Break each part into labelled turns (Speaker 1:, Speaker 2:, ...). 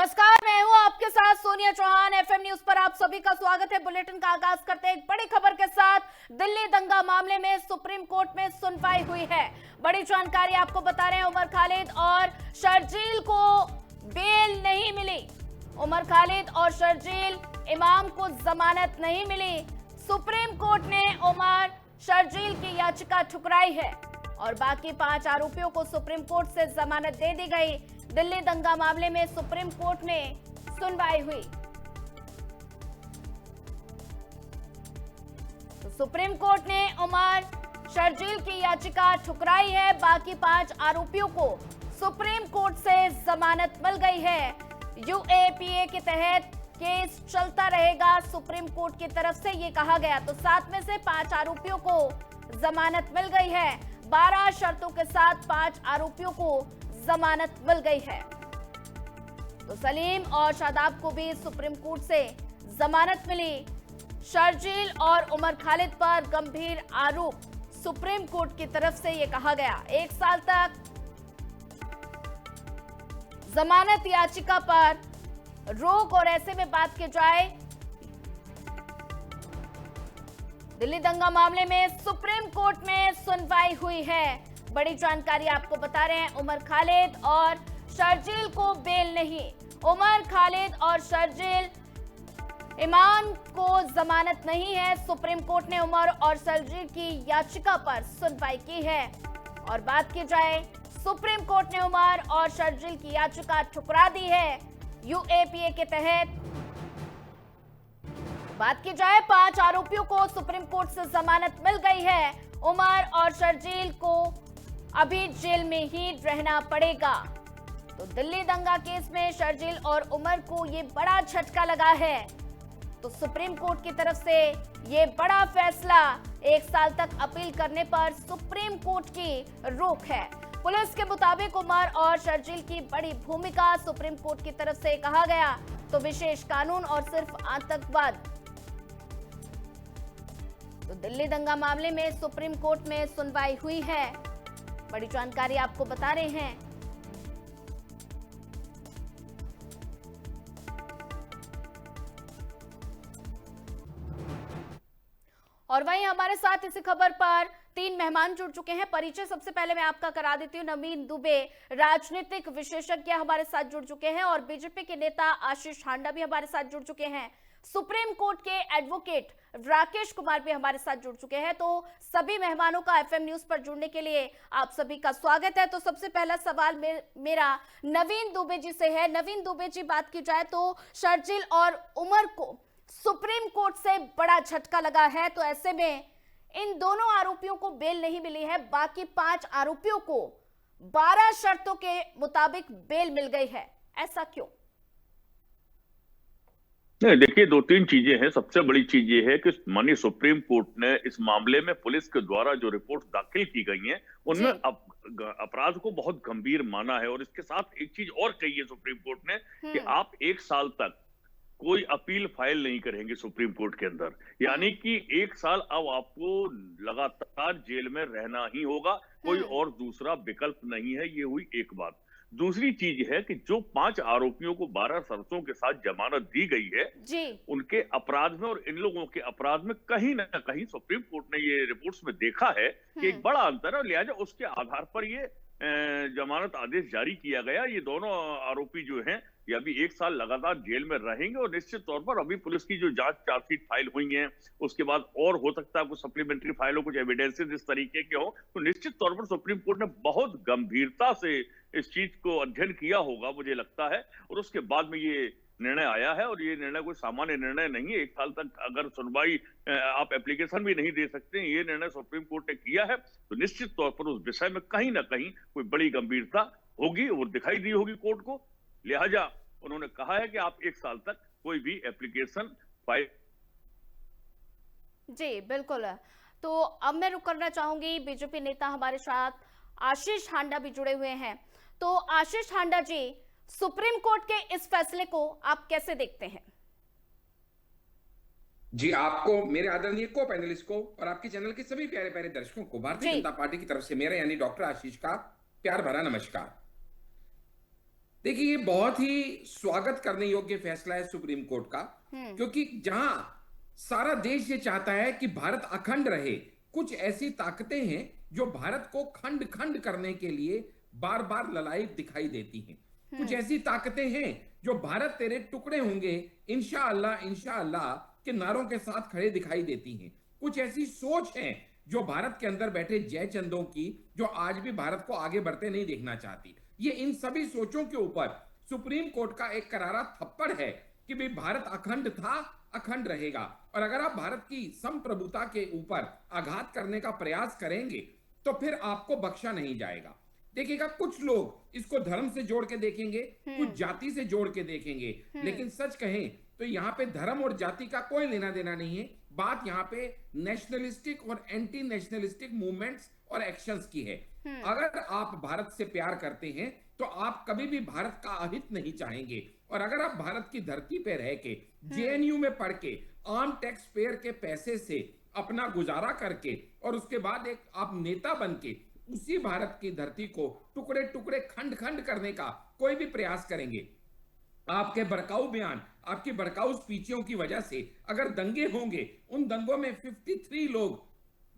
Speaker 1: नमस्कार, मैं हूं आपके साथ सोनिया चौहान। एफएम न्यूज पर आप सभी का स्वागत है। बुलेटिन का आगाज करते हैं एक बड़ी खबर के साथ। दिल्ली दंगा मामले में सुप्रीम कोर्ट में सुनवाई हुई है। बड़ी जानकारी आपको बता रहे हैं। उमर खालिद और शर्जील को बेल नहीं मिली। उमर खालिद और शर्जील इमाम को जमानत नहीं मिली। सुप्रीम कोर्ट ने उमर शर्जील की याचिका ठुकराई है और बाकी 5 आरोपियों को सुप्रीम कोर्ट से जमानत दे दी गई। दिल्ली दंगा मामले में सुप्रीम कोर्ट ने सुनवाई हुई तो सुप्रीम कोर्ट ने उमर शर्जील की याचिका ठुकराई है। बाकी 5 आरोपियों को सुप्रीम कोर्ट से जमानत मिल गई है। यूएपीए के तहत केस चलता रहेगा, सुप्रीम कोर्ट की तरफ से ये कहा गया। तो 7 में से 5 आरोपियों को जमानत मिल गई है। 12 शर्तों के साथ 5 आरोपियों को जमानत मिल गई है। तो सलीम और शादाब को भी सुप्रीम कोर्ट से जमानत मिली। शर्जील और उमर खालिद पर गंभीर आरोप सुप्रीम कोर्ट की तरफ से यह कहा गया। 1 साल तक जमानत याचिका पर रोक। और ऐसे में बात की जाए दिल्ली दंगा मामले में सुप्रीम कोर्ट में सुनवाई हुई है। बड़ी जानकारी आपको बता रहे हैं। उमर खालिद और शर्जील को बेल नहीं। उमर खालिद और शर्जील इमाम को जमानत नहीं है। सुप्रीम कोर्ट ने उमर और शर्जील की याचिका पर सुनवाई की है। और बात की जाए, सुप्रीम कोर्ट ने उमर और शर्जील की याचिका ठुकरा दी है। यूएपीए के तहत बात की जाए, 5 आरोपियों को सुप्रीम कोर्ट से जमानत मिल गई है। उमर और शर्जील को अभी जेल में ही रहना पड़ेगा। तो दिल्ली दंगा केस में शर्जील और उमर को ये बड़ा झटका लगा है। तो सुप्रीम कोर्ट की तरफ से ये बड़ा फैसला, 1 साल तक अपील करने पर सुप्रीम कोर्ट की रोक है। पुलिस के मुताबिक उमर और शर्जील की बड़ी भूमिका सुप्रीम कोर्ट की तरफ से कहा गया। तो विशेष कानून और सिर्फ आतंकवाद। तो दिल्ली दंगा मामले में सुप्रीम कोर्ट में सुनवाई हुई है। बड़ी जानकारी आपको बता रहे हैं। और वहीं हमारे साथ इसी खबर पर 3 मेहमान जुड़ चुके हैं। परिचय सबसे पहले मैं आपका करा देती हूँ। नवीन दुबे राजनीतिक विशेषज्ञ हमारे साथ जुड़ चुके हैं और बीजेपी के नेता आशीष हांडा भी हमारे साथ जुड़ चुके हैं। सुप्रीम कोर्ट के एडवोकेट राकेश कुमार भी हमारे साथ जुड़ चुके हैं। तो सभी मेहमानों का एफएम न्यूज पर जुड़ने के लिए आप सभी का स्वागत है। तो सबसे पहला सवाल मेरा नवीन दुबे जी से है। नवीन दुबे जी, बात की जाए तो शर्जील और उमर को सुप्रीम कोर्ट से बड़ा झटका लगा है। तो ऐसे में इन दोनों आरोपियों को बेल नहीं मिली है। बाकी 5 आरोपियों को 12 शर्तों के मुताबिक बेल मिल गई है। ऐसा क्यों?
Speaker 2: नहीं, देखिए 2-3 चीजें हैं। सबसे बड़ी चीज ये है कि माननीय सुप्रीम कोर्ट ने इस मामले में पुलिस के द्वारा जो रिपोर्ट दाखिल की गई हैं उनमें अपराध को बहुत गंभीर माना है। और इसके साथ एक चीज और कही है सुप्रीम कोर्ट ने कि आप 1 साल तक कोई अपील फाइल नहीं करेंगे सुप्रीम कोर्ट के अंदर। यानी कि 1 साल अब आपको लगातार जेल में रहना ही होगा, कोई और दूसरा विकल्प नहीं है। ये हुई एक बात। दूसरी चीज है कि जो 5 आरोपियों को 12 शर्तों के साथ जमानत दी गई है
Speaker 1: जी। उनके
Speaker 2: अपराध में और इन लोगों के अपराध में कहीं ना कहीं सुप्रीम कोर्ट ने ये रिपोर्ट्स में देखा है कि एक बड़ा अंतर है। और लिहाजा उसके आधार पर ये जमानत आदेश जारी किया गया। ये दोनों आरोपी जो हैं ये अभी 1 साल लगातार जेल में रहेंगे। और निश्चित तौर पर अभी पुलिस की जो जांच चार्जशीट फाइल हुई है उसके बाद और हो सकता है कुछ सप्लीमेंट्री फाइल हो, कुछ एविडेंसेस इस तरीके के हो। तो निश्चित तौर पर सुप्रीम कोर्ट ने बहुत गंभीरता से इस चीज को अध्ययन किया होगा, मुझे लगता है। और उसके बाद में ये निर्णय आया है। और ये निर्णय कोई सामान्य निर्णय नहीं है। 1 साल तक अगर सुनवाई, आप एप्लीकेशन भी नहीं दे सकते, ये निर्णय सुप्रीम कोर्ट ने किया है। तो निश्चित तौर पर उस विषय में कहीं ना कहीं कोई बड़ी गंभीरता होगी, वो दिखाई दी होगी कोर्ट को। लिहाजा उन्होंने कहा है कि आप 1 साल तक कोई भी एप्लीकेशन फाइल।
Speaker 1: जी बिल्कुल। तो अब मैं रुक करना चाहूंगी, बीजेपी नेता हमारे साथ आशीष हांडा भी जुड़े हुए हैं। तो आशीष हांडा जी, सुप्रीम कोर्ट के इस फैसले को आप कैसे देखते हैं?
Speaker 3: जी, आपको, मेरे आदरणीय को पैनलिस्ट को और आपके चैनल के सभी प्यारे प्यारे दर्शकों को भारतीय जनता पार्टी की तरफ से मेरा यानी डॉक्टर आशीष का प्यार भरा नमस्कार। देखिए, ये बहुत ही स्वागत करने योग्य फैसला है सुप्रीम कोर्ट का,
Speaker 1: हम्म।
Speaker 3: क्योंकि जहां सारा देश ये चाहता है कि भारत अखंड रहे, कुछ ऐसी ताकतें हैं जो भारत को खंड खंड करने के लिए बार बार ललायत दिखाई देती हैं। कुछ
Speaker 1: हम्म।
Speaker 3: ऐसी ताकतें हैं जो भारत तेरे टुकड़े होंगे इंशाअल्लाह इंशाअल्लाह के नारों के साथ खड़े दिखाई देती हैं। कुछ ऐसी सोच है जो भारत के अंदर बैठे जयचंदों की, जो आज भी भारत को आगे बढ़ते नहीं देखना चाहती। ये इन सभी सोचों के ऊपर सुप्रीम कोर्ट का एक करारा थप्पड़ है कि भाई भारत अखंड था, अखंड रहेगा, और अगर आप भारत की संप्रभुता के ऊपर आघात करने का प्रयास करेंगे तो फिर आपको बख्शा नहीं जाएगा। देखिएगा, कुछ लोग इसको धर्म से जोड़ के देखेंगे, कुछ जाति से जोड़ के देखेंगे, लेकिन सच कहें तो यहाँ पे धर्म और जाति का कोई लेना देना नहीं है। बात यहाँ पे नेशनलिस्टिक और एंटी नेशनलिस्टिक मूवमेंट्स और एक्शंस की है। अगर आप भारत से प्यार करते हैं तो आप कभी भी भारत का अहित नहीं चाहेंगे, और अगर आप भारत की धरती पे रह के जेएनयू में पढ़ के आम टैक्स पेयर के पैसे से अपना गुजारा करके और उसके बाद एक आप नेता बन के उसी भारत की धरती को टुकड़े टुकड़े खंड खंड करने का कोई भी प्रयास करेंगे, आपके भड़काऊ बयान, आपकी भड़काऊ स्पीचों की वजह से अगर दंगे होंगे, उन दंगों में 53 लोग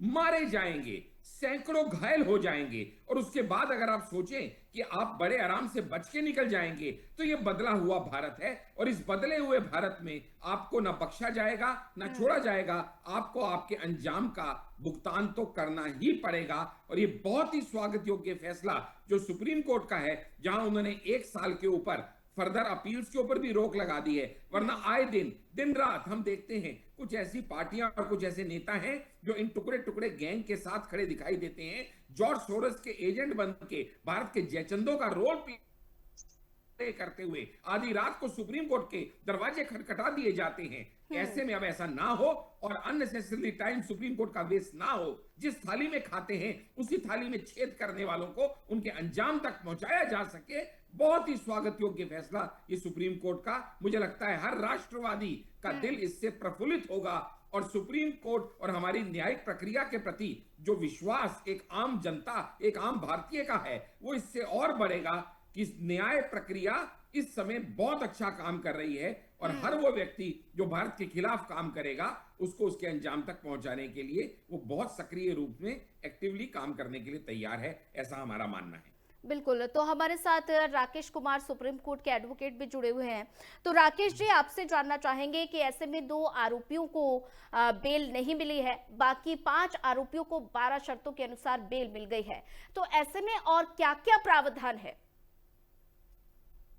Speaker 3: मारे जाएंगे, सैकड़ों घायल हो जाएंगे, और उसके बाद अगर आप सोचें कि आप बड़े आराम से बच के निकल जाएंगे, तो यह बदला हुआ भारत है, और इस बदले हुए भारत में आपको ना बख्शा जाएगा ना छोड़ा जाएगा। आपको आपके अंजाम का भुगतान तो करना ही पड़ेगा। और ये बहुत ही स्वागत योग्य फैसला जो सुप्रीम कोर्ट का है, जहां उन्होंने 1 साल के ऊपर फर्दर अपील्स के ऊपर भी रोक लगा दी है। वरना आए दिन दिन रात हम देखते हैं कुछ ऐसी पार्टियां और कुछ ऐसे नेता हैं जो इन टुकड़े टुकड़े गैंग के साथ खड़े दिखाई देते हैं, जॉर्ज सोरोस के एजेंट बन के भारत के जयचंदों का रोल प्ले करते हुए आधी रात को सुप्रीम कोर्ट के दरवाजे खटखटा दिए जाते हैं। ऐसे में अब ऐसा ना हो और अननेसेसरी टाइम सुप्रीम कोर्ट का वेस्ट ना हो। जिस थाली में खाते हैं उसी थाली में छेद करने वालों को उनके अंजाम तक पहुंचाया जा सके। बहुत ही स्वागत योग्य फैसला ये सुप्रीम कोर्ट का। मुझे लगता है हर राष्ट्रवादी का दिल इससे प्रफुल्लित होगा, और सुप्रीम कोर्ट और हमारी न्यायिक प्रक्रिया के प्रति जो विश्वास एक आम जनता, एक आम भारतीय का है, वो इससे और बढ़ेगा कि न्याय प्रक्रिया इस समय बहुत अच्छा काम कर रही है, और हर वो व्यक्ति जो भारत के खिलाफ काम करेगा उसको उसके अंजाम तक पहुंचाने के लिए वो बहुत सक्रिय रूप में एक्टिवली काम करने के लिए तैयार है, ऐसा हमारा मानना है।
Speaker 1: बिल्कुल। तो हमारे साथ राकेश कुमार सुप्रीम कोर्ट के एडवोकेट भी जुड़े हुए हैं। तो राकेश जी, आपसे जानना चाहेंगे कि ऐसे में 2 आरोपियों को बेल नहीं मिली है, बाकी 5 आरोपियों को 12 शर्तों के अनुसार बेल मिल गई है, तो ऐसे में और क्या-क्या प्रावधान है?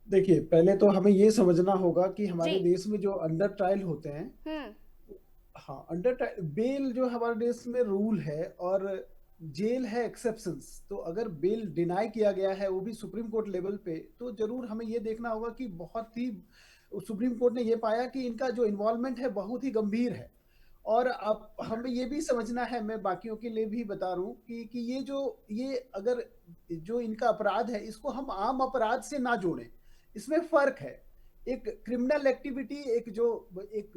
Speaker 4: देखिए, पहले तो हमें ये समझना होगा कि हमारे
Speaker 1: जी।
Speaker 4: देश में जो अंडर ट्रायल होते हैं, हाँ, अंडर ट्रायल बेल जो हमारे देश में रूल है, और जेल है एक्सेप्शंस। तो अगर बेल डिनाई किया गया है वो भी सुप्रीम कोर्ट लेवल पे, तो जरूर हमें ये देखना होगा कि बहुत ही सुप्रीम कोर्ट ने ये पाया कि इनका जो इन्वॉल्वमेंट है बहुत ही गंभीर है। और अब हमें ये भी समझना है, मैं बाकियों के लिए भी बता रहा हूँ कि ये अगर जो इनका अपराध है इसको हम आम अपराध से ना जोड़ें। इसमें फर्क है। एक क्रिमिनल एक्टिविटी, एक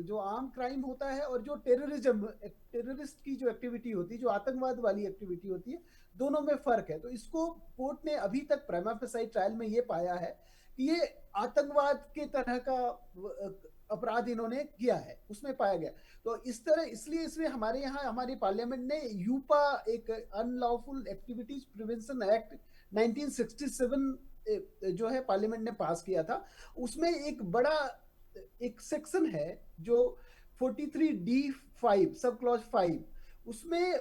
Speaker 4: जो आम क्राइम होता है, और जो टेररिस्ट की जो एक्टिविटी होती है, जो आतंकवाद वाली एक्टिविटी होती है, दोनों में फर्क है। तो इसको कोर्ट ने अभी तक प्रिमा फेसाई ट्रायल में ये पाया है कि ये आतंकवाद के तरह का अपराध इन्होंने किया है, उसमें पाया गया। तो इस तरह, इसलिए इसमें हमारे यहाँ हमारी पार्लियामेंट ने यूपा, एक अनलॉफुल एक्टिविटीज प्रिवेंशन एक्ट 1967 जो है पार्लियामेंट ने पास किया था। उसमें एक बड़ा एक सेक्शन है जो 43D5 सब क्लॉज 5, उसमें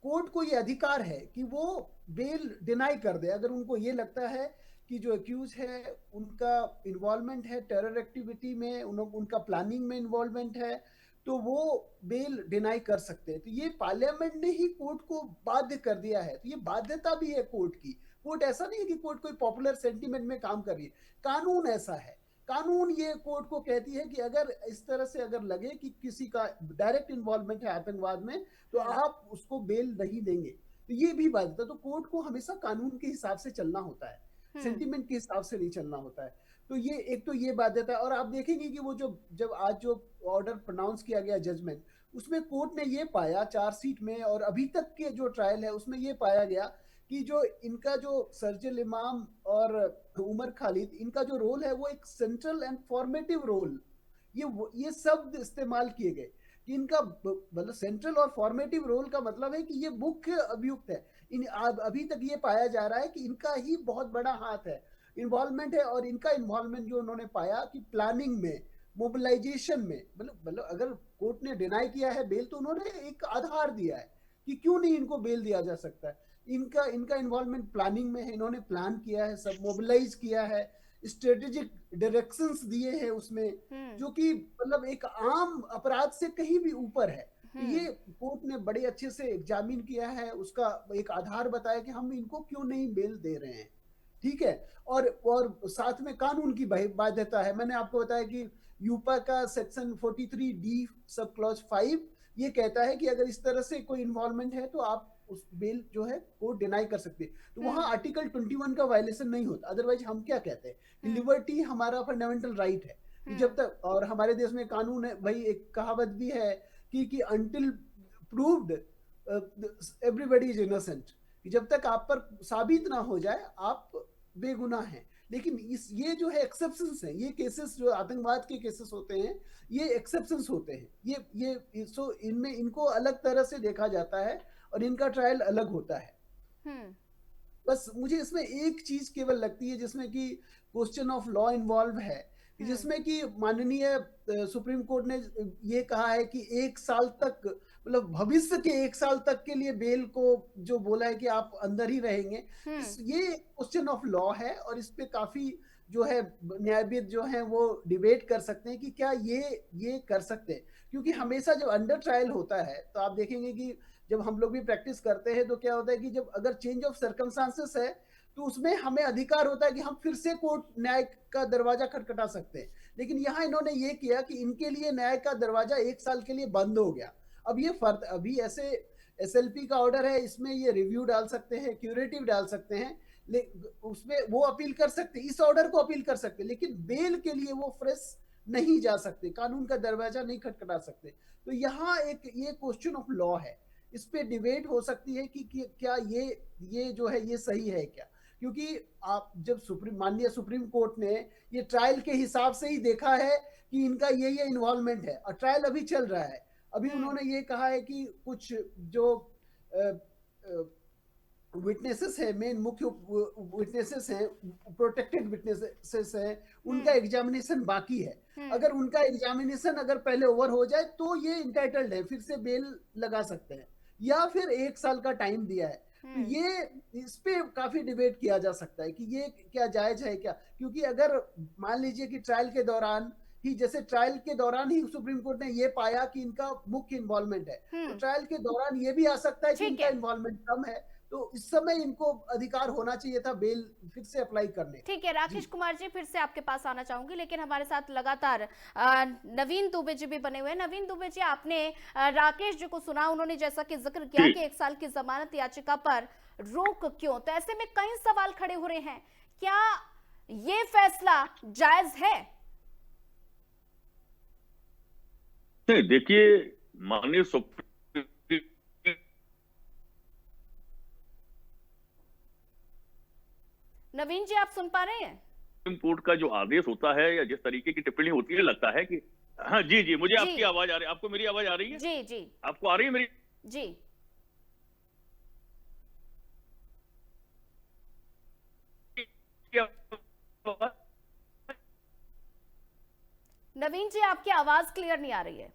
Speaker 4: कोर्ट को ये अधिकार है कि वो बेल डिनाई कर दे अगर उनको ये लगता है कि जो एक्यूज है उनका इन्वॉल्वमेंट है टेरर एक्टिविटी में, उनका प्लानिंग में इन्वॉल्वमेंट है, तो वो बेल डिनाई कर सकते हैं। तो ये पार्लियामेंट ने ही कोर्ट को बाध्य कर दिया है। तो ये बाध्यता भी है कोर्ट की। कोर्ट ऐसा नहीं है कि कोर्ट कोई पॉपुलर सेंटीमेंट में काम कर रही है, कानून ऐसा है। कानून ये कोर्ट को कहती है कि अगर इस तरह से अगर लगे कि किसी का डायरेक्ट इन्वॉल्वमेंट है आतंकवाद में, तो आप उसको बेल नहीं देंगे। तो ये भी बाध्यता। तो कोर्ट को हमेशा कानून के हिसाब से चलना होता है, सेंटीमेंट के हिसाब से नहीं चलना होता है। तो ये एक तो ये बाध्यता है। और आप देखेंगे कि वो जब आज जो ऑर्डर प्रोनाउंस किया गया जजमेंट, उसमें कोर्ट ने ये पाया चार्जशीट में और अभी तक के जो ट्रायल है उसमें ये पाया गया कि जो इनका जो सर्जिल इमाम और उमर खालिद, इनका जो रोल है वो एक सेंट्रल एंड फॉर्मेटिव रोल, ये शब्द इस्तेमाल किए गए कि इनका मतलब सेंट्रल और फॉर्मेटिव रोल का मतलब है कि ये मुख्य अभियुक्त है। अभी तक ये पाया जा रहा है कि इनका ही बहुत बड़ा हाथ है, इन्वॉल्वमेंट है, और इनका इन्वॉल्वमेंट जो उन्होंने पाया कि प्लानिंग में, मोबिलाइजेशन में, मतलब अगर कोर्ट ने डिनाई किया है बेल तो उन्होंने एक आधार दिया है कि क्यों नहीं इनको बेल दिया जा सकता है। इनका इनका इन्वॉल्वमेंट प्लानिंग में है, इन्होंने प्लान किया है, सब मोबिलाइज किया है, स्ट्रेटेजिक डायरेक्शंस दिए हैं उसमें, जो कि मतलब एक आम अपराध से कहीं भी ऊपर है। तो ये कोर्ट ने बड़े अच्छे से एग्जामिन किया है, उसका एक आधार बताया कि हम इनको क्यों नहीं बेल दे रहे हैं। ठीक है, और साथ में कानून की बाध्यता है। मैंने आपको बताया कि यूपा का सेक्शन 43D सब क्लॉज 5 ये कहता है कि अगर इस तरह से कोई इन्वॉल्वमेंट है तो आप उस बेल जो है वो डिनाई कर सकते हैं। तो वहां आर्टिकल 21 का वायलेशन नहीं होता। अदरवाइज हम क्या कहते हैं कि लिबर्टी हमारा फंडामेंटल राइट है कि जब तक, और हमारे देश में कानून है भाई, एक कहावत भी है कि until proved everybody is innocent, जब तक आप पर साबित ना हो जाए आप बेगुनाह हैं। लेकिन ये जो है एक्सेप्शंस हैं, ये केसेस जो आतंकवाद के केसेस होते हैं ये एक्सेप्शंस होते हैं। ये सो इनमें इनको अलग तरह से देखा जाता है और इनका ट्रायल अलग होता है। बस मुझे इसमें एक चीज केवल लगती है जिसमें कि क्वेश्चन ऑफ लॉ इन्वॉल्व है, जिसमें कि माननीय सुप्रीम कोर्ट ने ये कहा है कि 1 साल तक, मतलब भविष्य के 1 साल तक के लिए बेल को जो बोला है कि आप अंदर ही रहेंगे। ये क्वेश्चन ऑफ लॉ है और इस पे काफी जो है न्यायविद जो है वो डिबेट कर सकते हैं कि क्या ये कर सकते हैं। क्योंकि हमेशा जब अंडर ट्रायल होता है तो आप देखेंगे कि जब हम लोग भी प्रैक्टिस करते हैं तो क्या होता है कि जब अगर चेंज ऑफ सर्कमस्टांसेस है तो उसमें हमें अधिकार होता है कि हम फिर से कोर्ट न्याय का दरवाजा खटखटा सकते हैं। लेकिन यहाँ इन्होंने ये किया कि इनके लिए न्याय का दरवाजा 1 साल के लिए बंद हो गया। अब ये फर्क, अभी ऐसे एसएलपी का ऑर्डर है, इसमें ये रिव्यू डाल सकते हैं, क्यूरेटिव डाल सकते हैं, उसमें वो अपील कर सकते, इस ऑर्डर को अपील कर सकते, लेकिन बेल के लिए वो फ्रेश नहीं जा सकते, कानून का दरवाजा नहीं खटखटा सकते। तो यहाँ एक ये क्वेश्चन ऑफ लॉ है, इस पे डिबेट हो सकती है कि क्या ये जो है ये सही है क्या। क्योंकि आप जब माननीय सुप्रीम कोर्ट ने ये ट्रायल के हिसाब से ही देखा है कि इनका ये इन्वॉल्वमेंट है और ट्रायल अभी चल रहा है। अभी उन्होंने ये कहा है कि कुछ जो विटनेसेस है, मेन मुख्य विटनेसेस हैं, प्रोटेक्टेड विटनेसेस हैं, उनका एग्जामिनेशन बाकी है। अगर उनका एग्जामिनेशन अगर पहले ओवर हो जाए तो ये इंटाइटल्ड है, फिर से बेल लगा सकते हैं, या फिर 1 साल का टाइम दिया है। तो ये इस पे काफी डिबेट किया जा सकता है कि ये क्या जायज है क्या। क्योंकि अगर मान लीजिए कि ट्रायल के दौरान ही, जैसे ट्रायल के दौरान ही सुप्रीम कोर्ट ने ये पाया कि इनका मुख्य इन्वॉल्वमेंट है, तो ट्रायल के दौरान ये भी आ सकता है कि इनका इन्वॉल्वमेंट कम है, तो इस समय इनको अधिकार होना चाहिए था बेल फिर से अप्लाई करने।
Speaker 1: ठीक है राकेश कुमार जी, फिर से आपके पास आना चाहूंगी, लेकिन हमारे साथ लगातार नवीन दुबे जी भी बने हुए हैं। नवीन दुबे जी, आपने राकेश जी को सुना, उन्होंने जैसा कि जिक्र किया कि 1 साल की जमानत याचिका पर रोक क्यों, तो ऐसे में कई सवाल खड़े हो रहे हैं, क्या ये फैसला जायज है?
Speaker 2: नहीं, देखिए, माननीय सुप्रीम
Speaker 1: नवीन जी, आप सुन पा रहे हैं?
Speaker 2: कोर्ट का जो आदेश होता है या जिस तरीके की टिप्पणी होती है, लगता है कि हाँ जी जी, मुझे आपकी आवाज आ रही है। आपको मेरी आवाज आ रही है?
Speaker 1: जी जी,
Speaker 2: आपको आ रही है मेरी?
Speaker 1: जी नवीन जी, आपकी आवाज क्लियर नहीं आ रही है।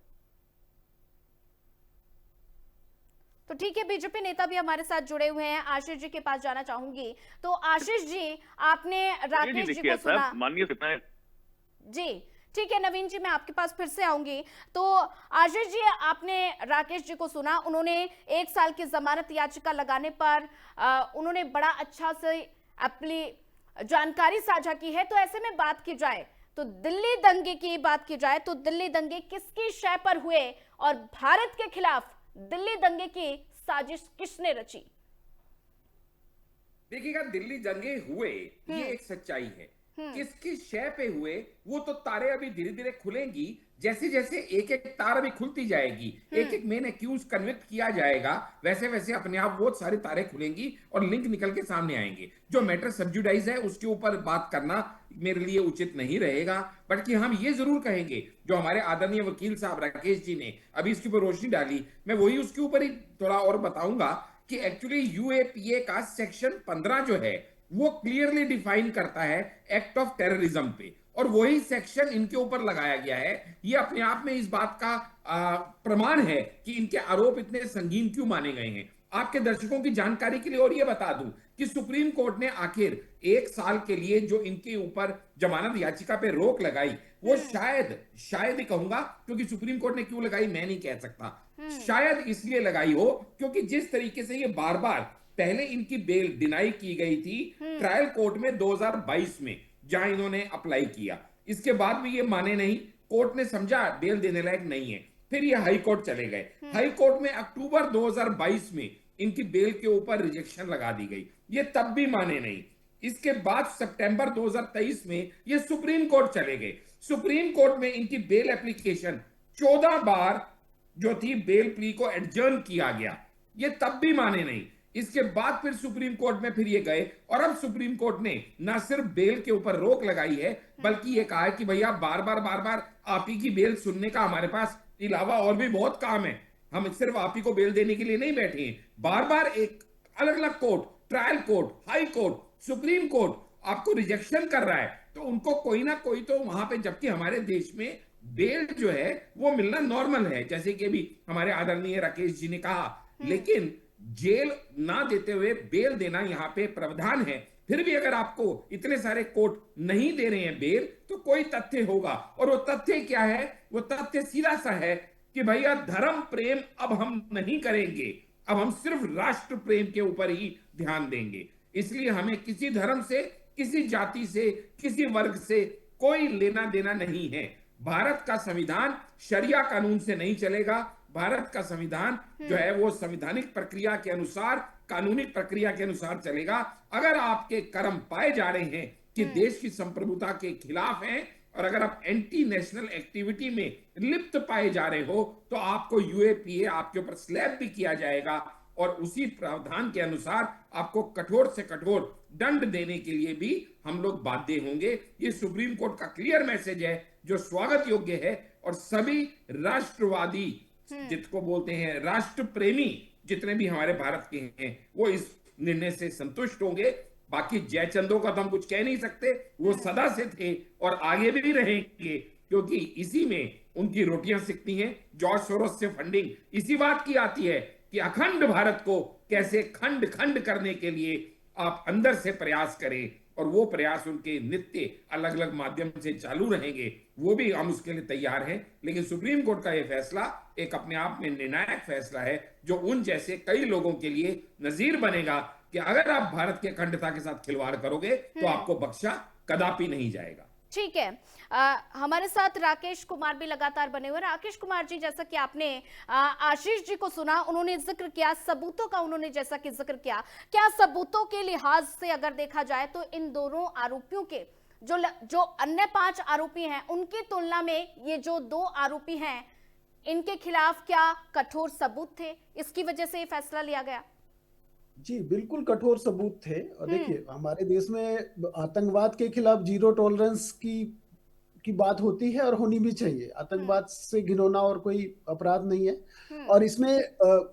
Speaker 1: तो ठीक है, बीजेपी नेता भी हमारे साथ जुड़े हुए हैं, आशीष जी के पास जाना चाहूंगी। तो आशीष जी, आपने राकेश जी को सुना?
Speaker 2: माननीय
Speaker 1: जी ठीक है नवीन जी, मैं आपके पास फिर से आऊंगी। तो आशीष जी, आपने राकेश जी को सुना, उन्होंने 1 साल की जमानत याचिका लगाने पर उन्होंने बड़ा अच्छा से अपनी जानकारी साझा की है। तो ऐसे में बात की जाए तो दिल्ली दंगे की बात की जाए तो दिल्ली दंगे किसकी शय पर हुए और भारत के खिलाफ दिल्ली दंगे की साजिश किसने रची?
Speaker 3: देखिएगा, दिल्ली दंगे हुए ये एक सच्चाई है, किसकी शय पे हुए, वो तो तारे अभी धीरे धीरे खुलेंगी। जैसे जैसे एक एक तार अभी खुलती जाएगी, एक एक मेन एक्यूज कन्विक्ट किया जाएगा, वैसे वैसे अपने आप बहुत सारे तारे खुलेंगी और लिंक निकल के सामने आएंगे। जो मैटर सबजुडाइज है उसके ऊपर बात करना मेरे लिए उचित नहीं रहेगा, बल्कि हम ये जरूर कहेंगे, जो हमारे आदरणीय वकील साहब राकेश जी ने अभी इसके ऊपर रोशनी डाली, मैं वही उसके ऊपर ही थोड़ा और बताऊंगा कि एक्चुअली यूएपीए का सेक्शन 15 जो है वो क्लियरली डिफाइन करता है एक्ट ऑफ टेररिज्म पे, और वही सेक्शन इनके ऊपर लगाया गया है। ये अपने आप में इस बात का प्रमाण है कि इनके आरोप इतने संगीन क्यों माने गए हैं। आपके दर्शकों की जानकारी के लिए और ये बता दूं कि सुप्रीम कोर्ट ने आखिर 1 साल के लिए जो इनके ऊपर जमानत याचिका पे रोक लगाई, वो शायद ही कहूंगा, क्योंकि सुप्रीम कोर्ट ने क्यों लगाई मैं नहीं कह सकता, शायद इसलिए लगाई हो क्योंकि जिस तरीके से ये बार बार पहले इनकी बेल डिनाई की गई थी ट्रायल कोर्ट में 2022 में, जहां इन्होंने अप्लाई किया, इसके बाद भी ये माने नहीं, कोर्ट ने समझा बेल देने लायक नहीं है, फिर ये हाई कोर्ट चले गए। हाई कोर्ट में अक्टूबर 2022 में इनकी बेल के ऊपर रिजेक्शन लगा दी गई, ये तब भी माने नहीं। इसके बाद सितंबर 2023 में ये सुप्रीम कोर्ट चले गए। सुप्रीम कोर्ट में इनकी बेल एप्लीकेशन 14 बार जो थी बेल प्ली को एडजर्न किया गया, ये तब भी माने नहीं। इसके बाद फिर सुप्रीम कोर्ट में फिर ये गए, और अब सुप्रीम कोर्ट ने ना सिर्फ बेल के ऊपर रोक लगाई है, बल्कि ये कहा है कि भैया बार बार आप ही की बेल सुनने का हमारे पास अलावा और भी बहुत काम है, हम सिर्फ आप ही को बेल देने के लिए नहीं बैठे हैं। बार बार एक अलग अलग court, trial court, high court, supreme court आपको रिजेक्शन कर रहा है, तो उनको कोई ना कोई तो वहां पे, जबकि हमारे देश में बेल जो है वो मिलना नॉर्मल है, जैसे कि अभी हमारे आदरणीय राकेश जी ने कहा, लेकिन जेल ना देते हुए बेल देना यहाँ पे प्रावधान है। फिर भी अगर आपको इतने सारे कोर्ट नहीं दे रहे हैं बेल, तो कोई तथ्य होगा, और वो तथ्य क्या है? वो तथ्य सीधा सा है कि भैया धर्म प्रेम अब हम नहीं करेंगे, अब हम सिर्फ राष्ट्र प्रेम के ऊपर ही ध्यान देंगे। इसलिए हमें किसी धर्म से, किसी जाति से, किसी वर्ग से कोई लेना देना नहीं है। भारत का संविधान शरिया कानून से नहीं चलेगा। भारत का संविधान जो है वो संवैधानिक प्रक्रिया के अनुसार, कानूनी प्रक्रिया के अनुसार चलेगा। अगर आपके कर्म पाए जा रहे हैं कि देश की संप्रभुता के खिलाफ हैं, और अगर आप एंटी नेशनल एक्टिविटी में लिप्त पाए जा रहे हो, तो आपको यूएपीए आपके ऊपर स्लैब भी किया जाएगा, और उसी प्रावधान के अनुसार आपको कठोर से कठोर दंड देने के लिए भी हम लोग बाध्य होंगे। ये सुप्रीम कोर्ट का क्लियर मैसेज है जो स्वागत योग्य है, और सभी राष्ट्रवादी जिसको बोलते हैं राष्ट्र प्रेमी जितने भी हमारे भारत के हैं, वो इस निर्णय से संतुष्ट होंगे। बाकी जयचंदों का तो हम कुछ कह नहीं सकते, वो सदा से थे और आगे भी रहेंगे, क्योंकि इसी में उनकी रोटियां सिकती हैं। जॉर्ज सोरोस से फंडिंग इसी बात की आती है कि अखंड भारत को कैसे खंड खंड करने के लिए आप अंदर से प्रयास करें, और वो प्रयास उनके नित्य अलग अलग माध्यम से चालू रहेंगे, वो भी हम उसके लिए तैयार हैं। लेकिन सुप्रीम कोर्ट का ये फैसला एक अपने आप में निर्णायक फैसला है, जो उन जैसे कई लोगों के लिए नजीर बनेगा कि अगर आप भारत की अखंडता के साथ खिलवाड़ करोगे तो आपको बख्शा कदापि नहीं जाएगा।
Speaker 1: ठीक है, हमारे साथ राकेश कुमार भी लगातार बने हुए। राकेश कुमार जी, जैसा कि आपने आशीष जी को सुना, उन्होंने जिक्र किया सबूतों का, उन्होंने जैसा कि जिक्र किया, क्या सबूतों के लिहाज से अगर देखा जाए तो इन दोनों आरोपियों के जो अन्य 5 आरोपी हैं उनकी तुलना में ये जो 2 आरोपी हैं, इनके खिलाफ क्या कठोर सबूत थे, इसकी वजह से ये फैसला लिया गया?
Speaker 4: जी बिल्कुल कठोर सबूत थे। और देखिए, हमारे देश में आतंकवाद के खिलाफ जीरो टॉलरेंस की बात होती है, और होनी भी चाहिए। आतंकवाद से घिनौना और कोई अपराध नहीं है, और इसमें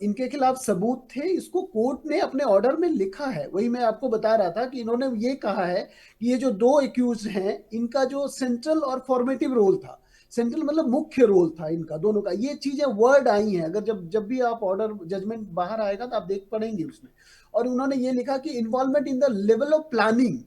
Speaker 4: इनके खिलाफ सबूत थे। इसको कोर्ट ने अपने ऑर्डर में लिखा है। वही मैं आपको बता रहा था कि इन्होंने ये कहा है कि ये जो 2 एक्यूज हैं, इनका जो सेंट्रल और फॉर्मेटिव रोल था, सेंट्रल मतलब मुख्य रोल था इनका दोनों का, ये चीजें वर्ड आई हैं। अगर जब भी आप ऑर्डर जजमेंट बाहर आएगा तो आप देख पड़ेंगे उसमें। और उन्होंने ये लिखा कि involvement in the level of planning,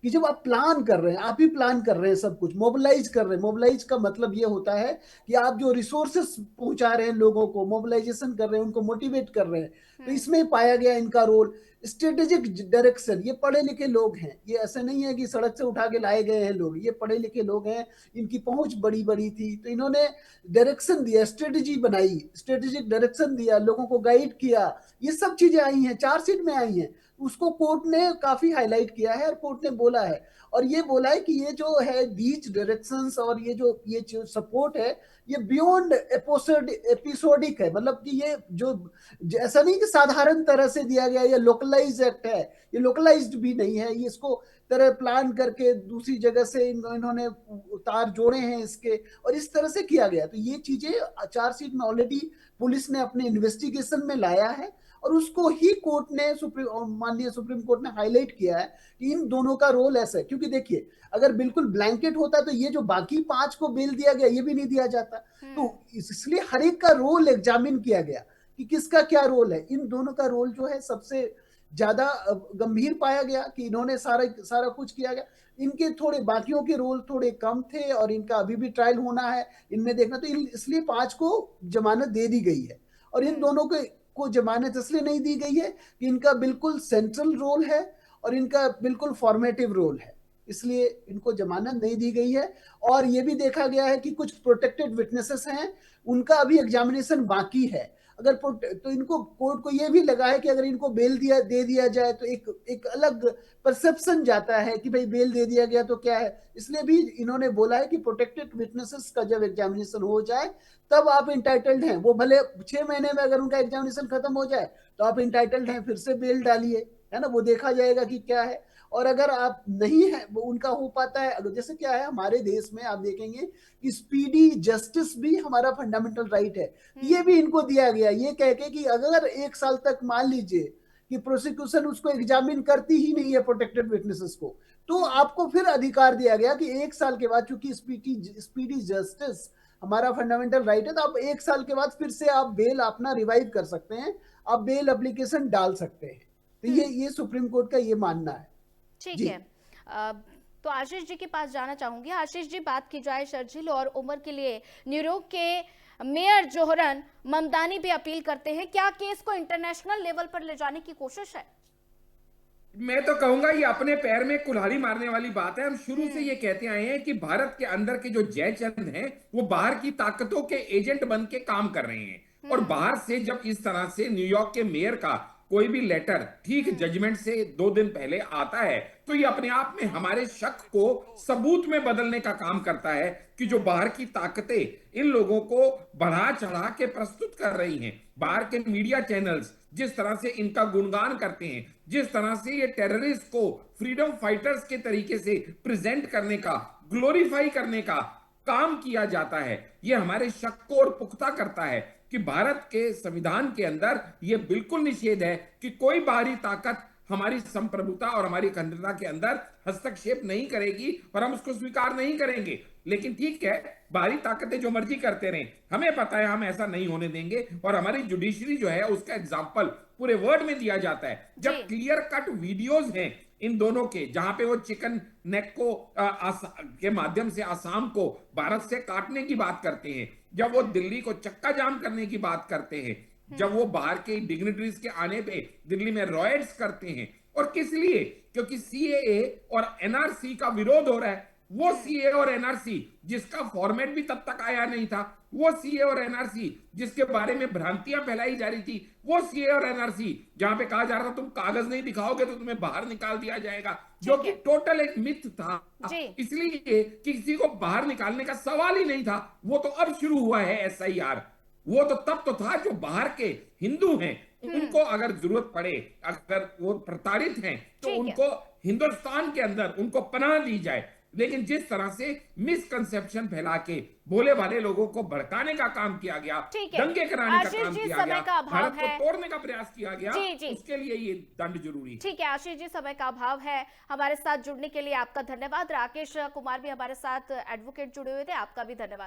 Speaker 4: कि जब आप प्लान कर रहे हैं, आप ही प्लान कर रहे हैं, सब कुछ मोबिलाइज कर रहे हैं। मोबिलाइज का मतलब ये होता है कि आप जो रिसोर्सेस पहुंचा रहे हैं लोगों को, मोबिलाइजेशन कर रहे हैं, उनको मोटिवेट कर रहे हैं, तो इसमें पाया गया इनका रोल। स्ट्रेटेजिक डायरेक्शन, ये पढ़े लिखे लोग हैं, ये ऐसे नहीं है कि सड़क से उठा के लाए गए हैं लोग, ये पढ़े लिखे लोग हैं, इनकी पहुंच बड़ी बड़ी थी, तो इन्होंने डायरेक्शन दिया, स्ट्रेटेजी बनाई, स्ट्रेटेजिक डायरेक्शन दिया, लोगों को गाइड किया। ये सब चीजें आई हैं, चार्जशीट में आई हैं। उसको कोर्ट ने काफी हाईलाइट किया है और कोर्ट ने बोला है, और ये बोला है कि ये जो है दीज डायरेक्शंस और ये जो सपोर्ट है ये बियॉन्ड एपिसोडिक है, मतलब कि ये जो ऐसा नहीं कि साधारण तरह से दिया गया, ये लोकलाइज एक्ट है, ये लोकलाइज्ड भी नहीं है, ये इसको तरह प्लान करके दूसरी जगह से इन्होंने उतार जोड़े हैं इसके, और इस तरह से किया गया। तो ये चीजें चार्जशीट में ऑलरेडी पुलिस ने अपने इन्वेस्टिगेशन में लाया है, और उसको ही कोर्ट ने माननीय सुप्रीम कोर्ट ने हाईलाइट किया है कि इन दोनों का रोल ऐसा है। क्योंकि देखिए, अगर बिल्कुल ब्लैंकेट होता तो ये जो बाकी 5 को बेल दिया गया ये भी नहीं दिया जाता। तो इसलिए हर एक का रोल एग्जामिन किया गया कि किसका क्या रोल है। इन दोनों का रोल जो है सबसे ज्यादा गंभीर पाया गया कि इन्होंने सारा कुछ किया गया। इनके थोड़े बाकियों के रोल थोड़े कम थे, और इनका अभी भी ट्रायल होना है, इनमें देखना। तो इसलिए 5 को जमानत दे दी गई है, और इन दोनों को जमानत इसलिए नहीं दी गई है कि इनका बिल्कुल सेंट्रल रोल है और इनका बिल्कुल फॉर्मेटिव रोल है, इसलिए इनको जमानत नहीं दी गई है। और ये भी देखा गया है कि कुछ प्रोटेक्टेड विटनेसेस हैं, उनका अभी एग्जामिनेशन बाकी है। अगर तो इनको कोर्ट को ये भी लगा है कि अगर इनको बेल दे दिया जाए तो एक अलग परसेप्शन जाता है कि भाई बेल दे दिया गया तो क्या है, इसलिए भी इन्होंने बोला है कि प्रोटेक्टेड विटनेसेस का जब एग्जामिनेशन हो जाए तब आप इंटाइटल्ड हैं। वो भले 6 महीने में अगर उनका एग्जामिनेशन खत्म हो जाए तो आप इंटाइटल्ड हैं, फिर से बेल डालिए, है ना, वो देखा जाएगा कि क्या है। और अगर आप नहीं है, वो उनका हो पाता है, अगर जैसे क्या है हमारे देश में आप देखेंगे कि स्पीडी जस्टिस भी हमारा फंडामेंटल राइट है, ये भी इनको दिया गया, ये कह के कि अगर 1 साल तक मान लीजिए कि प्रोसिक्यूशन उसको एग्जामिन करती ही नहीं है प्रोटेक्टेड विटनेसेस को, तो आपको फिर अधिकार दिया गया कि 1 साल के बाद, चूंकि स्पीडी जस्टिस हमारा फंडामेंटल राइट है, तो आप 1 साल के बाद फिर से आप बेल अपना रिवाइव कर सकते हैं, आप बेल एप्लीकेशन डाल सकते हैं। तो ये सुप्रीम कोर्ट का ये मानना है।
Speaker 1: ठीक है। तो आशीष जी के पास जाना चाहूंगी। आशीष जी, बात की जाए शर्जील और उम्र के लिए, न्यूयॉर्क के मेयर जोहरन ममदानी भी अपील करते हैं, क्या केस को इंटरनेशनल लेवल पर ले जाने की कोशिश है?
Speaker 3: मैं तो कहूंगा ये अपने पैर में कुल्हाड़ी मारने वाली बात है। हम शुरू से ये कहते आए हैं कि भारत के अंदर के जो जयचंद हैं वो बाहर की ताकतों के एजेंट बन के काम कर रहे हैं, और बाहर से जब इस तरह से न्यूयॉर्क के मेयर का कोई भी लेटर ठीक जजमेंट से 2 दिन पहले आता है तो ये अपने आप में हमारे शक को सबूत में बदलने का काम करता है कि जो बाहर की ताकतें इन लोगों को बढ़ा चढ़ा के प्रस्तुत कर रही हैं, बाहर के मीडिया चैनल्स जिस तरह से इनका गुणगान करते हैं, जिस तरह से ये टेररिस्ट को फ्रीडम फाइटर्स के तरीके से प्रेजेंट करने का, ग्लोरीफाई करने का काम किया जाता है, ये हमारे शक को और पुख्ता करता है कि भारत के संविधान के अंदर यह बिल्कुल निषेध है कि कोई बाहरी ताकत हमारी संप्रभुता और हमारी अखंडता के अंदर हस्तक्षेप नहीं करेगी, और हम उसको स्वीकार नहीं करेंगे। लेकिन ठीक है, बाहरी ताकतें जो मर्जी करते रहें, हमें पता है हम ऐसा नहीं होने देंगे, और हमारी जुडिशरी जो है उसका एग्जाम्पल पूरे वर्ल्ड में दिया जाता है। जब क्लियर कट वीडियोस हैं इन दोनों के, जहां पे वो चिकन नेक को के माध्यम से आसाम को भारत से काटने की बात करते हैं, जब वो दिल्ली को चक्का जाम करने की बात करते हैं, जब वो बाहर के डिग्निटरीज के आने पे दिल्ली में रॉयट्स करते हैं, और किस लिए? क्योंकि सीएए और एनआरसी का विरोध हो रहा है। वो सीए और एनआरसी जिसका फॉर्मेट भी तब तक आया नहीं था, वो सीए और एनआरसी जिसके बारे में भ्रांतियां फैलाई जा रही थी, वो सीए और एनआरसी जहां पे कहा जा रहा था तुम कागज नहीं दिखाओगे तो तुम्हें बाहर निकाल दिया जाएगा, जो कि टोटल एक मिथ था। इसलिए किसी को बाहर निकालने का सवाल ही नहीं था। वो तो अब शुरू हुआ है एसआईआर, वो तो तब तो था जो बाहर के हिंदू हैं उनको अगर जरूरत पड़े, अगर वो प्रताड़ित हैं तो उनको हिंदुस्तान के अंदर उनको पनाह दी जाए। लेकिन जिस तरह से मिसकंसेप्शन फैला के भोले भाले लोगों को भड़काने का काम किया गया, दंगे कराने का काम किया गया, भारत को तोड़ने का प्रयास किया गया, उसके लिए ये दंड जरूरी है।
Speaker 1: ठीक है आशीष जी, समय का अभाव है। हमारे साथ जुड़ने के लिए आपका धन्यवाद। राकेश कुमार भी हमारे साथ एडवोकेट जुड़े हुए थे, आपका भी धन्यवाद।